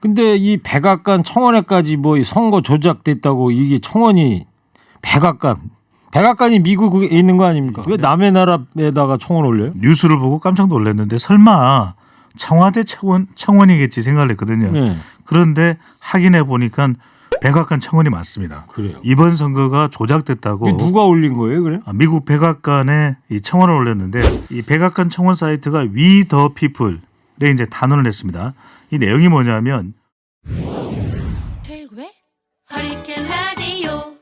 근데 이 백악관 청원회까지 뭐 이 선거 조작됐다고 이게 청원이 백악관이 미국에 있는 거 아닙니까? 왜 남의 나라에다가 청원 올려요? 뉴스를 보고 깜짝 놀랐는데 설마 청와대 청원이겠지 생각을 했거든요. 네. 그런데 확인해 보니까 백악관 청원이 맞습니다. 그래요. 이번 선거가 조작됐다고 이게 누가 올린 거예요, 그래? 미국 백악관에 이 청원을 올렸는데 이 백악관 청원 사이트가 We the People에 이제 단언을 했습니다. 이 내용이 뭐냐면 최일구의 허리케인 라디오.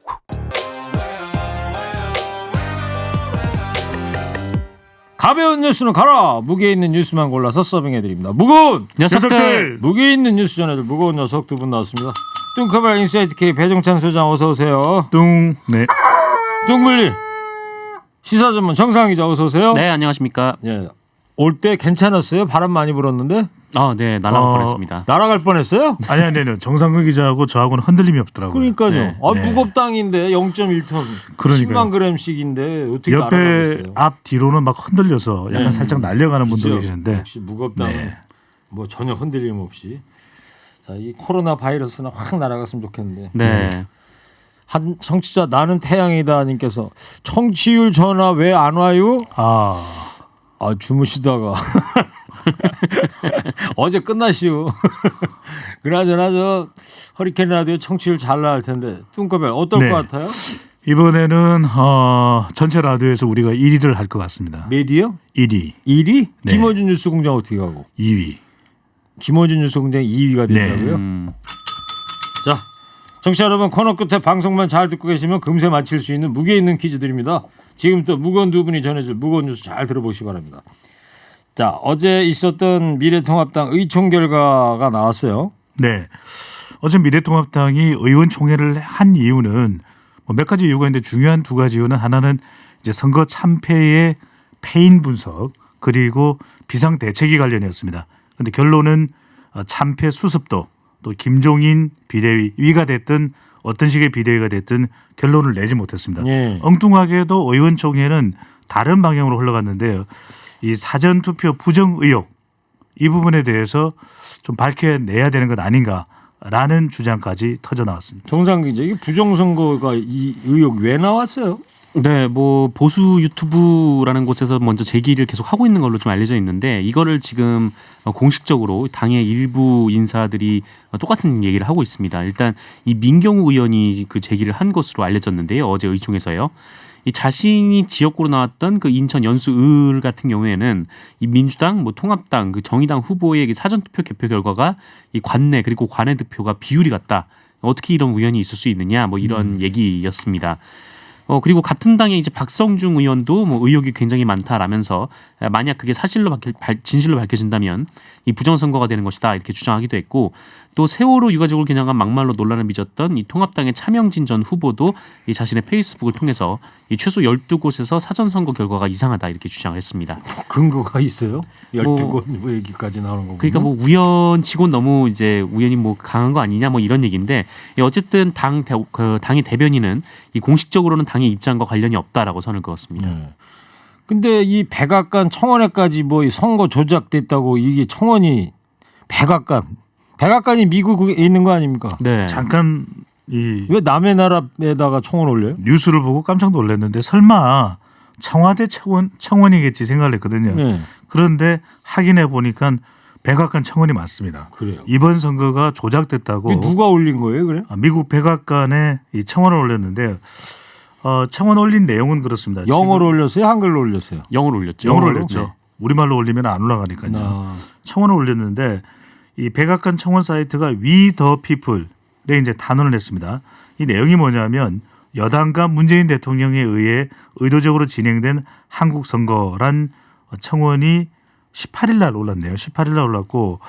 가벼운 뉴스는 가라. 무게 있는 뉴스만 골라서 서빙해드립니다. 무거운 녀석들! 무게 있는 뉴스 전해줄 무거운 녀석 두 분 나왔습니다. 뚱커벨 인사이트 K 배종찬 소장 어서 오세요. 네. 뚱블리 시사 전문 정상 기자 어서 오세요. 네, 안녕하십니까. 예. 올 때 괜찮았어요? 바람 많이 불었는데 네, 날아갈 뻔했습니다. 날아갈 뻔했어요? 아니요. 정상근 기자하고 저하고는 흔들림이 없더라고요. 그러니까요. 네. 무겁당인데 0.1톤, 그러니까요. 10만 g씩인데 어떻게 옆에 날아가겠어요? 앞 뒤로는 막 흔들려서 약간 네. 살짝 날려가는 분도 그죠? 계시는데 역시 무겁당은 네. 뭐 전혀 흔들림 없이. 자, 이 코로나 바이러스는 확 날아갔으면 좋겠는데. 네. 한 청취자 나는 태양이다님께서 청취율 전화 왜 안 와요? 주무시다가 어제 끝나시오. 그나저나 저 허리케인 라디오 청취율 잘 나갈 텐데 뚱커벨 어떨 네. 것 같아요? 이번에는 전체 라디오에서 우리가 1위를 할 것 같습니다. 메디어? 1위, 1위? 네. 김어준 뉴스공장 어떻게 가고? 2위. 김어준 뉴스공장 2위가 된다고요? 자, 청취자 여러분 코너 끝에 방송만 잘 듣고 계시면 금세 맞힐 수 있는 무게 있는 퀴즈 드립니다. 지금부터 무거운 두 분이 전해줄 무거운 뉴스 잘 들어보시기 바랍니다. 자, 어제 있었던 미래통합당 의총 결과가 나왔어요. 네. 어제 미래통합당이 의원총회를 한 이유는 뭐 몇 가지 이유가 있는데 중요한 두 가지 이유는 하나는 이제 선거 참패의 패인 분석 그리고 비상대책이 관련이었습니다. 그런데 결론은 참패 수습도 또 김종인 비대위가 됐든 어떤 식의 비대위가 됐든 결론을 내지 못했습니다. 예. 엉뚱하게도 의원총회는 다른 방향으로 흘러갔는데요. 이 사전투표 부정 의혹 이 부분에 대해서 좀 밝혀내야 되는 것 아닌가라는 주장까지 터져 나왔습니다. 정상 기자, 이게 부정선거가 이 의혹 왜 나왔어요? 네, 뭐 보수 유튜브라는 곳에서 먼저 제기를 계속 하고 있는 걸로 좀 알려져 있는데 이거를 지금 공식적으로 당의 일부 인사들이 똑같은 얘기를 하고 있습니다. 일단 이 민경우 의원이 그 제기를 한 것으로 알려졌는데요. 어제 의총에서요. 이 자신이 지역구로 나왔던 그 인천 연수을 같은 경우에는 이 민주당, 뭐 통합당, 그 정의당 후보의 사전투표 개표 결과가 이 관내 그리고 관외 득표가 비율이 같다. 어떻게 이런 우연이 있을 수 있느냐, 뭐 이런 얘기였습니다. 그리고 같은 당의 이제 박성중 의원도 뭐 의혹이 굉장히 많다라면서 만약 그게 사실로 진실로 밝혀진다면 이 부정선거가 되는 것이다 이렇게 주장하기도 했고 또 세월호 유가족을 겨냥한 막말로 논란을 빚었던 이 통합당의 차명진 전 후보도 이 자신의 페이스북을 통해서 이 최소 12곳에서 사전선거 결과가 이상하다 이렇게 주장을 했습니다. 근거가 있어요? 12곳 뭐 얘기까지 나오는 거군요. 그러니까 뭐 우연치곤 너무 이제 우연히 뭐 강한 거 아니냐 뭐 이런 얘기인데 어쨌든 당의 대변인은 이 공식적으로는 당의 입장과 관련이 없다라고 선을 그었습니다. 네. 근데 이 백악관 청원회까지 뭐 이 선거 조작됐다고 이게 청원이 백악관이 미국에 있는 거 아닙니까? 네. 잠깐 왜 남의 나라에다가 청원 올려요? 뉴스를 보고 깜짝 놀랐는데 설마 청와대 청원이겠지 생각을 했거든요. 네. 그런데 확인해 보니까 백악관 청원이 맞습니다. 그래요. 이번 선거가 조작됐다고 이게 누가 올린 거예요, 그래? 미국 백악관에 이 청원을 올렸는데 청원 올린 내용은 그렇습니다. 영어로 올렸어요, 한글로 올렸어요? 영어로 올렸죠. 영어로 영어로? 올렸죠. 네. 우리말로 올리면 안 올라가니까요. 아. 청원을 올렸는데 이 백악관 청원 사이트가 We the People에 이제 단언을 했습니다. 이 내용이 뭐냐면 여당과 문재인 대통령에 의해 의도적으로 진행된 한국 선거란 청원이 18일 날 올랐네요. 18일 날 올랐고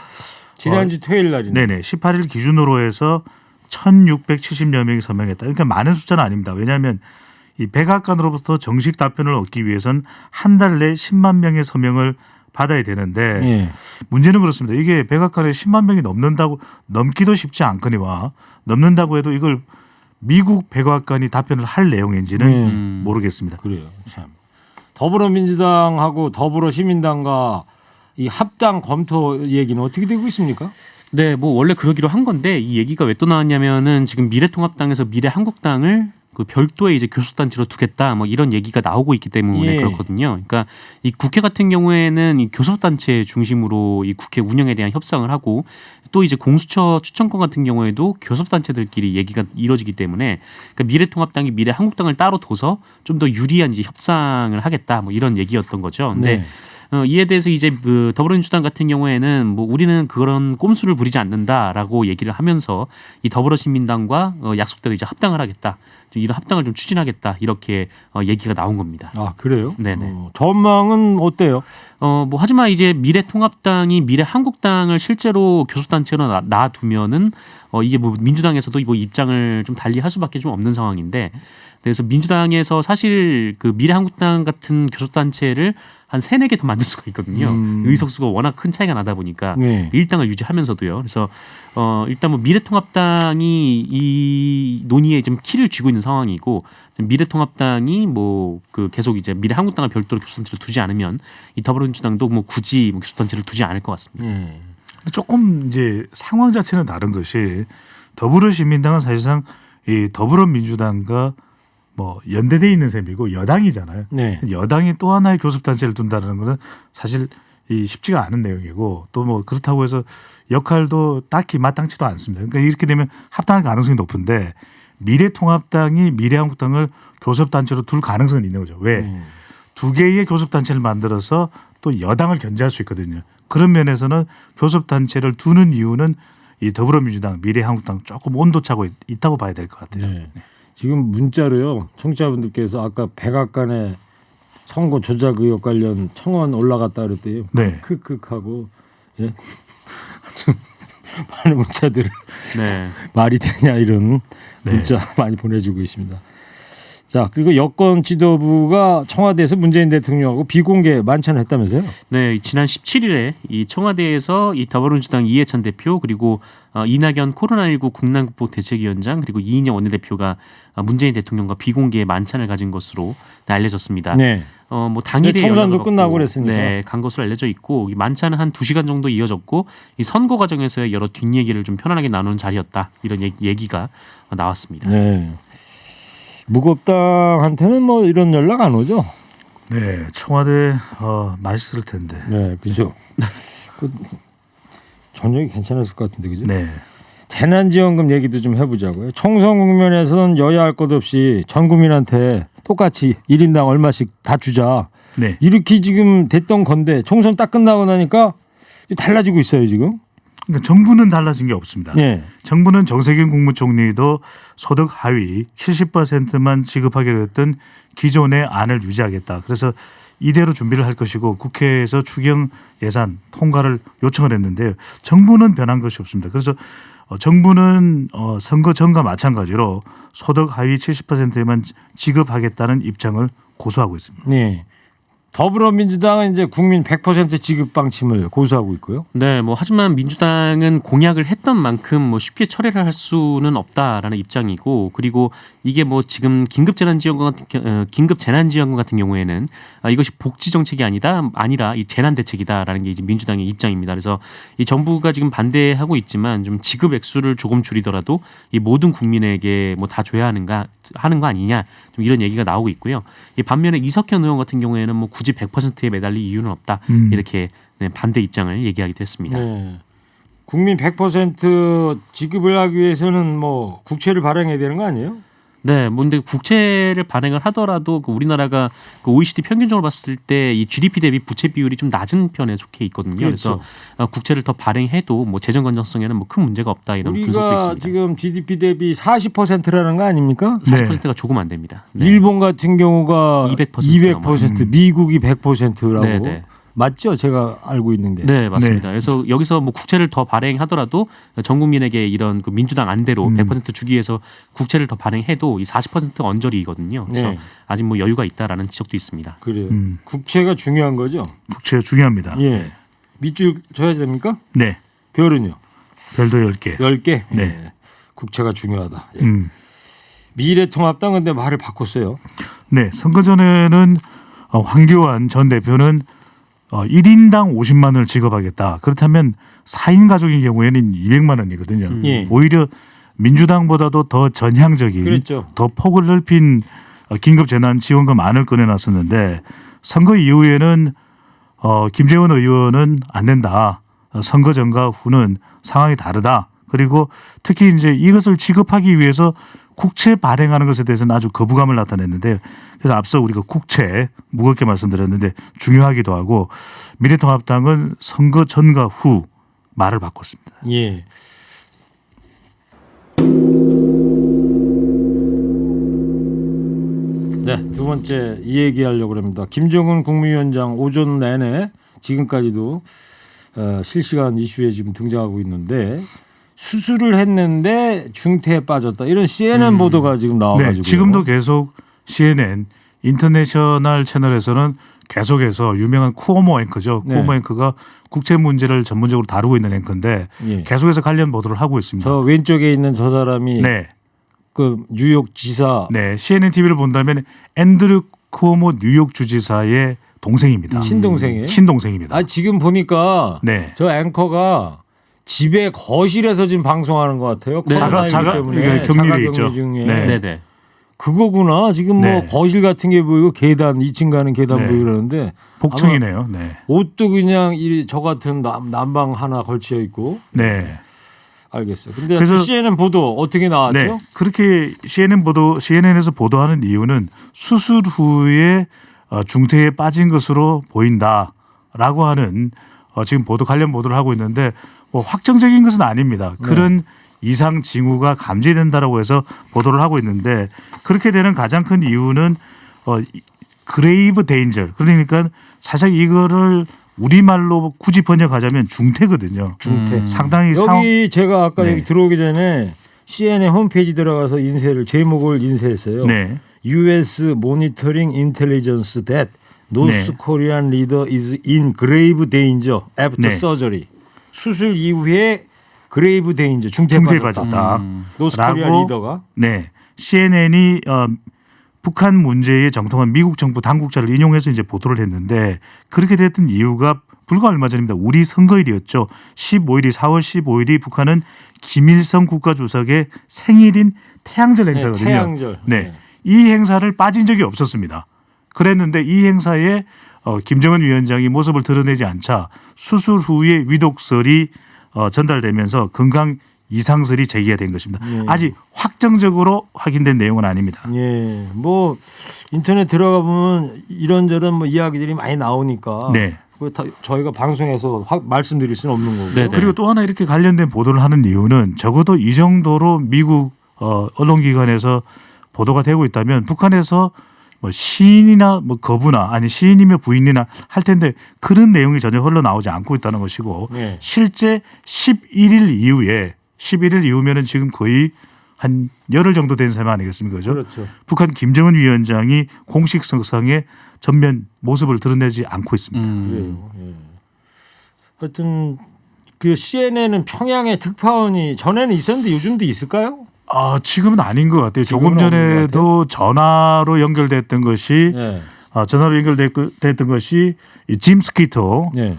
지난주 토요일 날이네. 네네 18일 기준으로 해서 1,670여 명이 서명했다. 그러니까 많은 숫자는 아닙니다. 왜냐하면 이 백악관으로부터 정식 답변을 얻기 위해선 한 달 내 10만 명의 서명을 받아야 되는데 예. 문제는 그렇습니다. 이게 백악관에 10만 명이 넘기도 쉽지 않거니와 넘는다고 해도 이걸 미국 백악관이 답변을 할 내용인지는 모르겠습니다. 그래요. 참. 더불어민주당하고 더불어시민당과 이 합당 검토 얘기는 어떻게 되고 있습니까? 네, 뭐 원래 그러기로 한 건데 이 얘기가 왜 또 나왔냐면은 지금 미래통합당에서 미래한국당을 그 별도의 이제 교섭단체로 두겠다 뭐 이런 얘기가 나오고 있기 때문에 예. 그렇거든요. 그러니까 이 국회 같은 경우에는 이 교섭단체 중심으로 이 국회 운영에 대한 협상을 하고 또 이제 공수처 추천권 같은 경우에도 교섭단체들끼리 얘기가 이루어지기 때문에 그러니까 미래통합당이 미래한국당을 따로 둬서 좀 더 유리한 이제 협상을 하겠다 뭐 이런 얘기였던 거죠. 근데 네. 이에 대해서 이제 그 더불어민주당 같은 경우에는 뭐 우리는 그런 꼼수를 부리지 않는다라고 얘기를 하면서 이 더불어시민당과 약속대로 이제 합당을 하겠다. 좀 이런 합당을 좀 추진하겠다. 이렇게 얘기가 나온 겁니다. 아 그래요? 네네. 전망은 어때요? 뭐 하지만 이제 미래통합당이 미래한국당을 실제로 교섭단체로 놔두면은 이게 뭐 민주당에서도 뭐 입장을 좀 달리할 수밖에 좀 없는 상황인데 그래서 민주당에서 사실 그 미래한국당 같은 교섭단체를 한 3-4개 더 만들 수가 있거든요. 의석수가 워낙 큰 차이가 나다 보니까 네. 일당을 유지하면서도요. 그래서 일단 뭐 미래통합당이 이 논의에 좀 키를 쥐고 있는 상황이고 미래통합당이 뭐 그 계속 이제 미래한국당을 별도로 교섭단체를 두지 않으면 이 더불어민주당도 뭐 굳이 뭐 교섭단체를 두지 않을 것 같습니다. 근데 조금 이제 상황 자체는 다른 것이 더불어시민당은 사실상 이 더불어민주당과 뭐 연대돼 있는 셈이고 여당이잖아요. 네. 여당이 또 하나의 교섭단체를 둔다는 것은 사실 이 쉽지가 않은 내용이고 또 뭐 그렇다고 해서 역할도 딱히 마땅치도 않습니다. 그러니까 이렇게 되면 합당할 가능성이 높은데 미래통합당이 미래한국당을 교섭단체로 둘 가능성은 있는 거죠. 왜? 2개의 교섭단체를 만들어서 또 여당을 견제할 수 있거든요. 그런 면에서는 교섭단체를 두는 이유는 이 더불어민주당, 미래한국당 조금 온도차고 있다고 봐야 될 것 같아요. 네. 지금 문자로요. 청취자분들께서 아까 백악관에 선거 조작 의혹 관련 청원 올라갔다 그랬대요. 네. 크크하고 예. 아주 많은 문자들을 네. 말이 되냐 이런 네. 문자 많이 보내주고 있습니다. 자 그리고 여권 지도부가 청와대에서 문재인 대통령하고 비공개 만찬을 했다면서요? 네, 지난 17일에 이 청와대에서 이 더불어민주당 이해찬 대표 그리고 이낙연 코로나19 국난극복 대책위원장 그리고 이인영 원내대표가 문재인 대통령과 비공개 만찬을 가진 것으로 알려졌습니다. 네. 뭐 당일에 네, 총선도 연락을 받고, 끝나고 그랬으니까. 네, 간 것으로 알려져 있고 이 만찬은 한 2시간 정도 이어졌고 이 선거 과정에서의 여러 뒷얘기를 좀 편안하게 나누는 자리였다. 이런 얘기가 나왔습니다. 네. 무겁당한테는 뭐 이런 연락 안 오죠? 네, 청와대 맛있을 텐데. 네, 그죠. 그 저녁이 괜찮았을 것 같은데 그죠? 네, 재난지원금 얘기도 좀 해보자고요. 총선 국면에서는 여야 할 것 없이 전 국민한테 똑같이 1인당 얼마씩 다 주자. 네. 이렇게 지금 됐던 건데 총선 딱 끝나고 나니까 달라지고 있어요 지금. 그러니까 정부는 달라진 게 없습니다. 네. 정부는 정세균 국무총리도 소득 하위 70%만 지급하기로 했던 기존의 안을 유지하겠다. 그래서 이대로 준비를 할 것이고 국회에서 추경 예산 통과를 요청을 했는데요. 정부는 변한 것이 없습니다. 그래서 정부는 선거 전과 마찬가지로 소득 하위 70%에만 지급하겠다는 입장을 고수하고 있습니다. 네. 더불어민주당은 이제 국민 100% 지급 방침을 고수하고 있고요. 네, 뭐 하지만 민주당은 공약을 했던 만큼 뭐 쉽게 철회를 할 수는 없다라는 입장이고 그리고 이게 뭐 지금 긴급 재난지원금 같은 경우에는 이것이 복지 정책이 아니라 이 재난 대책이다라는 게 이제 민주당의 입장입니다. 그래서 이 정부가 지금 반대하고 있지만 좀 지급 액수를 조금 줄이더라도 이 모든 국민에게 뭐 다 줘야 하는 거 아니냐 좀 이런 얘기가 나오고 있고요. 이 반면에 이석현 의원 같은 경우에는 뭐 굳이 100%에 매달릴 이유는 없다 이렇게 반대 입장을 얘기하기도 했습니다. 네. 국민 100% 지급을 하기 위해서는 뭐 국채를 발행해야 되는 거 아니에요? 네, 뭐 근데 국채를 발행을 하더라도 그 우리나라가 그 OECD 평균적으로 봤을 때 이 GDP 대비 부채 비율이 좀 낮은 편에 속해 있거든요. 그렇죠. 그래서 국채를 더 발행해도 뭐 재정 건전성에는 뭐 큰 문제가 없다 이런 분석도 우리가 있습니다. 지금 GDP 대비 40%라는 거 아닙니까? 40%가 조금 안 됩니다. 네. 일본 같은 경우가 200% 200%, 미국이 100%라고 네, 네. 맞죠? 제가 알고 있는 게. 네, 맞습니다. 네. 그래서 여기서 뭐 국채를 더 발행하더라도 전 국민에게 이런 그 민주당 안대로 100% 주기 위해서 국채를 더 발행해도 이 40% 언저리거든요. 그래서 네. 아직 뭐 여유가 있다라는 지적도 있습니다. 그래요. 국채가 중요한 거죠? 국채 중요합니다. 예. 밑줄 줘야 됩니까? 네, 별은요? 별도 10개. 10개? 네. 예. 국채가 중요하다. 예. 미래통합당 근데 말을 바꿨어요. 네, 선거 전에는 황교안 전 대표는 1인당 50만 원을 지급하겠다. 그렇다면 4인 가족의 경우에는 200만 원이거든요. 예. 오히려 민주당보다도 더 전향적인 그랬죠. 더 폭을 넓힌 긴급재난지원금안을 꺼내놨었는데 선거 이후에는 김재원 의원은 안 된다. 선거 전과 후는 상황이 다르다. 그리고 특히 이제 이것을 지급하기 위해서 국채 발행하는 것에 대해서는 아주 거부감을 나타냈는데 그래서 앞서 우리가 국채 무겁게 말씀드렸는데 중요하기도 하고 미래통합당은 선거 전과 후 말을 바꿨습니다. 예. 네, 두 번째 이 얘기하려고 합니다. 김정은 국무위원장 오전 내내 지금까지도 실시간 이슈에 지금 등장하고 있는데 수술을 했는데 중태에 빠졌다. 이런 CNN 보도가 지금 나와가지고 네, 지금도 계속 CNN 인터내셔널 채널에서는 계속해서 유명한 쿠오모 앵커죠. 네. 쿠오모 앵커가 국제 문제를 전문적으로 다루고 있는 앵커인데 예. 계속해서 관련 보도를 하고 있습니다. 저 왼쪽에 있는 저 사람이 네, 그 뉴욕 지사 네, CNN TV를 본다면 앤드류 쿠오모 뉴욕 주지사의 동생입니다. 친동생이에요. 친동생입니다. 아 지금 보니까 네. 저 앵커가 집에 거실에서 지금 방송하는 것 같아요. 네. 코로나19 때문에 그러니까 격리돼 있죠. 자가 격리 중에 네. 네네. 그거구나. 지금 뭐 네. 거실 같은 게 보이고 계단 2층 가는 계단 네. 보이고 그러는데 복층이네요. 네, 옷도 그냥 저 같은 난방 하나 걸쳐 있고 네. 알겠어요. 근데 그래서- CNN 보도 어떻게 나왔죠? 네, 그렇게 CNN에서 보도하는 이유는 수술 후에 중태에 빠진 것으로 보인다라고 하는 지금 관련 보도를 하고 있는데 뭐 확정적인 것은 아닙니다. 그런 이상 징후가 감지된다라고 해서 보도를 하고 있는데 그렇게 되는 가장 큰 이유는 그레이브 데인저 그러니까 사실 이거를 우리말로 굳이 번역하자면 중태거든요. 중태. 상당히 여기 제가 아까 네. 여기 들어오기 전에 CNN 홈페이지 들어가서 제목을 인쇄했어요. 네. U.S. Monitoring Intelligence that North 네. Korean leader is in grave danger after 네. surgery. 수술 이후에 grave danger 중태에 중태에 빠졌다. 노스 코리아 라고 리더가 네, CNN이 북한 문제에 정통한 미국 정부 당국자를 인용해서 이제 보도를 했는데 그렇게 됐던 이유가 불과 얼마 전입니다. 우리 선거일이었죠. 15일이 4월 15일이 북한은 김일성 국가주석의 생일인 태양절 행사거든요. 태양절. 네, 이 행사를 빠진 적이 없었습니다. 그랬는데 이 행사에 김정은 위원장이 모습을 드러내지 않자 수술 후에 위독설이 전달되면서 건강 이상설이 제기가 된 것입니다. 예. 아직 확정적으로 확인된 내용은 아닙니다. 예, 뭐 인터넷 들어가 보면 이런저런 뭐 이야기들이 많이 나오니까 네. 그거 다 저희가 방송에서 말씀드릴 수는 없는 거고요. 네, 네. 그리고 또 하나 이렇게 관련된 보도를 하는 이유는 적어도 이 정도로 미국 언론기관에서 보도가 되고 있다면 북한에서 뭐 시인이나 뭐 거부나 아니 시인이며 부인이나 할 텐데 그런 내용이 전혀 흘러나오지 않고 있다는 것이고 네. 실제 11일 이후면은 지금 거의 한 열흘 정도 된 셈 아니겠습니까? 그죠? 그렇죠. 북한 김정은 위원장이 공식 석상에 전면 모습을 드러내지 않고 있습니다. 그래요. 예. 하여튼 그 CNN은 평양에 특파원이 전에는 있었는데 요즘도 있을까요? 지금은 아닌 것 같아요. 조금 지금은 없는 것 전에도 전화로 연결됐던 것이 예. 전화로 연결됐던 것이 짐 스키터 예.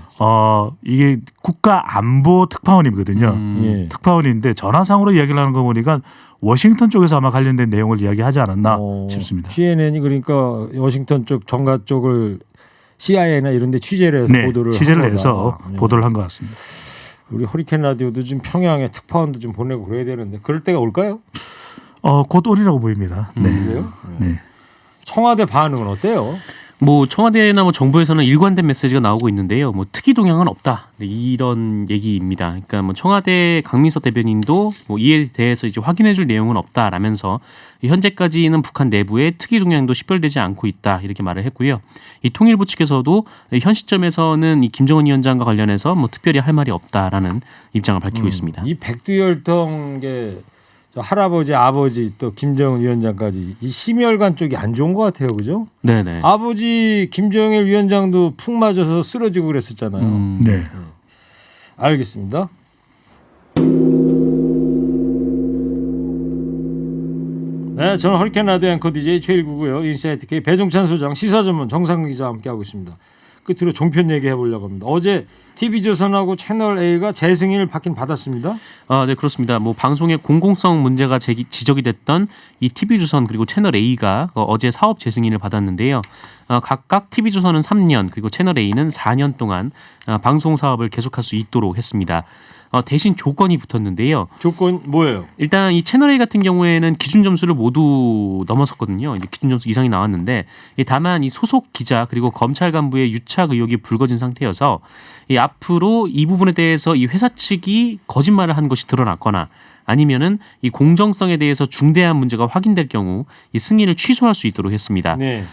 이게 국가 안보 특파원이거든요. 예. 특파원인데 전화상으로 이야기를 하는 거 보니까 워싱턴 쪽에서 아마 관련된 내용을 이야기하지 않았나 싶습니다. CNN이 그러니까 워싱턴 쪽 정가 쪽을 CIA나 이런 데 취재를 해서 네, 보도를 취재를 한 해서 거다. 네. 보도를 한 것 같습니다. 우리 허리케인 라디오도 좀 평양에 특파원도 좀 보내고 그래야 되는데 그럴 때가 올까요? 곧 오리라고 보입니다. 네. 그래요? 네. 청와대 반응은 어때요? 뭐 청와대나 뭐 정부에서는 일관된 메시지가 나오고 있는데요. 뭐 특이 동향은 없다. 네, 이런 얘기입니다. 그러니까 뭐 청와대 강민석 대변인도 뭐 이에 대해서 이제 확인해줄 내용은 없다라면서 현재까지는 북한 내부에 특이 동향도 식별되지 않고 있다 이렇게 말을 했고요. 이 통일부 측에서도 현 시점에서는 이 김정은 위원장과 관련해서 뭐 특별히 할 말이 없다라는 입장을 밝히고 있습니다. 이 백두혈통의 저 할아버지, 아버지 또 김정은 위원장까지 이 심혈관 쪽이 안 좋은 것 같아요, 그죠? 네네. 아버지 김정일 위원장도 푹 맞아서 쓰러지고 그랬었잖아요. 네. 알겠습니다. 네, 저는 허리케인 라디오 앵커 DJ 최일구고요. 인사이트 K 배종찬 소장, 시사전문 정상근 기자와 함께하고 있습니다. 끝으로 종편 얘기해 보려고 합니다. 어제 TV조선하고 채널 A가 재승인을 받긴 받았습니다. 네, 그렇습니다. 뭐 방송의 공공성 문제가 지적이 됐던 이 TV조선 그리고 채널 A가 어제 사업 재승인을 받았는데요. 각각 TV조선은 3년 그리고 채널 A는 4년 동안 방송 사업을 계속할 수 있도록 했습니다. 대신 조건이 붙었는데요. 조건 뭐예요? 일단 이 채널 A 같은 경우에는 기준 점수를 모두 넘어섰거든요. 이제 기준 점수 이상이 나왔는데 다만 이 소속 기자 그리고 검찰 간부의 유착 의혹이 불거진 상태여서 이 앞으로 이 부분에 대해서 이 회사 측이 거짓말을 한 것이 드러났거나 아니면은 이 공정성에 대해서 중대한 문제가 확인될 경우 이 승인을 취소할 수 있도록 했습니다. 네.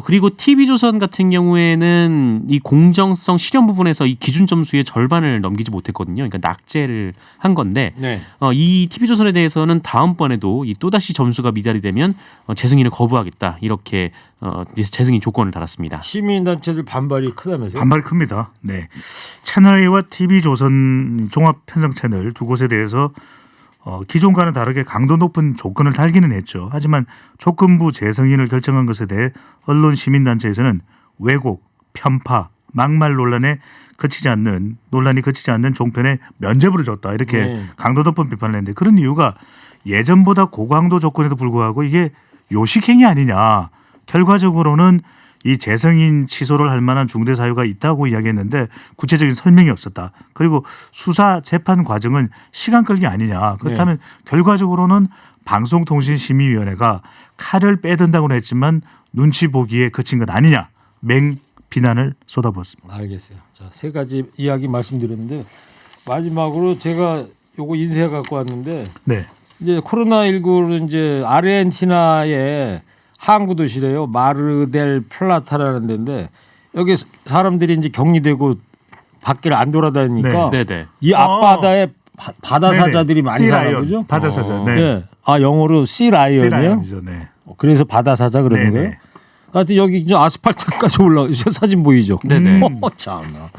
그리고 TV조선 같은 경우에는 이 공정성 실현 부분에서 이 기준 점수의 절반을 넘기지 못했거든요. 그러니까 낙제를 한 건데 네. 이 TV조선에 대해서는 다음번에도 이 또다시 점수가 미달이 되면 재승인을 거부하겠다 이렇게 이제 재승인 조건을 달았습니다. 시민단체들 반발이 크다면서요? 반발이 큽니다. 네. 채널 A와 TV조선 종합 편성 채널 두 곳에 대해서 기존과는 다르게 강도 높은 조건을 달기는 했죠. 하지만 조건부 재승인을 결정한 것에 대해 언론 시민단체에서는 왜곡, 편파, 막말 논란이 그치지 않는 종편에 면죄부를 줬다. 이렇게 네. 강도 높은 비판을 했는데 그런 이유가 예전보다 고강도 조건에도 불구하고 이게 요식행위 아니냐. 결과적으로는 이 재승인 취소를 할 만한 중대 사유가 있다고 이야기했는데 구체적인 설명이 없었다. 그리고 수사 재판 과정은 시간 끌기 아니냐. 그렇다면 결과적으로는 방송통신심의위원회가 칼을 빼든다고는 했지만 눈치 보기에 그친 것 아니냐. 맹 비난을 쏟아부었습니다. 알겠어요. 자, 세 가지 이야기 말씀드렸는데 마지막으로 제가 요거 인쇄해 갖고 왔는데 네. 이제 코로나19로 이제 아르헨티나의 항구 도시래요. 마르델 플라타라는 데인데 여기 사람들이 이제 격리되고 밖을 안 돌아다니니까 네네. 이 앞바다에 바다 사자들이 많이 사나 보죠. 바다 사자. 네. 네. 아 영어로 씨라이언이에요. 씨라이언이죠. 네. 그래서 바다 사자 그러는 네네. 거예요. 하여튼 여기 이제 아스팔트까지 올라 사진 보이죠. 네네. 참나.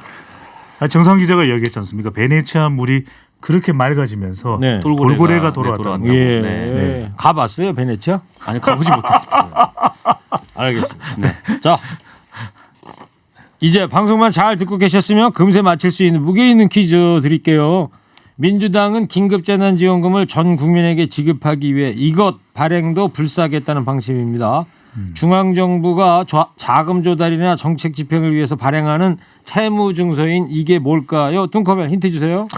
정상 기자가 이야기했지 않습니까? 베네치아 물이 그렇게 맑아지면서 네. 돌고래가 돌아왔다는 네, 거예요. 예. 네. 가봤어요 베네치아? 아니 가보지 못했습니다. 알겠습니다. 네. 자, 이제 방송만 잘 듣고 계셨으면 금세 맞힐 수 있는 무게 있는 퀴즈 드릴게요. 민주당은 긴급재난지원금을 전 국민에게 지급하기 위해 이것 발행도 불사하겠다는 방침입니다. 중앙정부가 자금 조달이나 정책 집행을 위해서 발행하는 채무증서인 이게 뭘까요? 뚱커벨 힌트 주세요.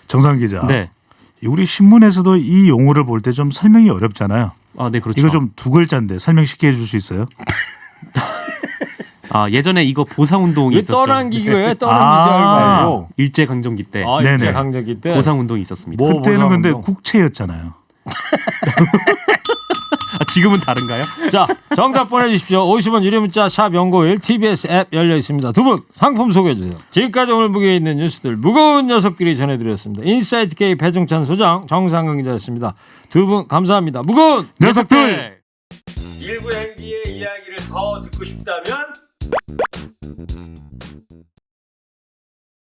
정상 기자. 네. 우리 신문에서도 이 용어를 볼 때 좀 설명이 어렵잖아요. 네, 그렇죠. 이거 좀 두 글자인데 설명 쉽게 해줄 수 있어요? 예전에 이거 보상운동이 왜 있었죠. 떠넘기기 왜 떠넘기지 말고. 일제 강점기 때 네네. 일제 강점기 때 보상운동이 있었습니다. 뭐 그때는 근데 보상운동? 국채였잖아요. 지금은 다른가요? 자, 정답 보내주십시오. 50원 유료 문자 샵 연고일 TBS 앱 열려 있습니다. 두 분 상품 소개해 주세요. 지금까지 오늘 무게에 있는 뉴스들 무거운 녀석들이 전해드렸습니다. 인사이트 K 배종찬 소장 정상근 기자였습니다. 두 분 감사합니다. 무거운 녀석들! 일부 행기의 이야기를 더 듣고 싶다면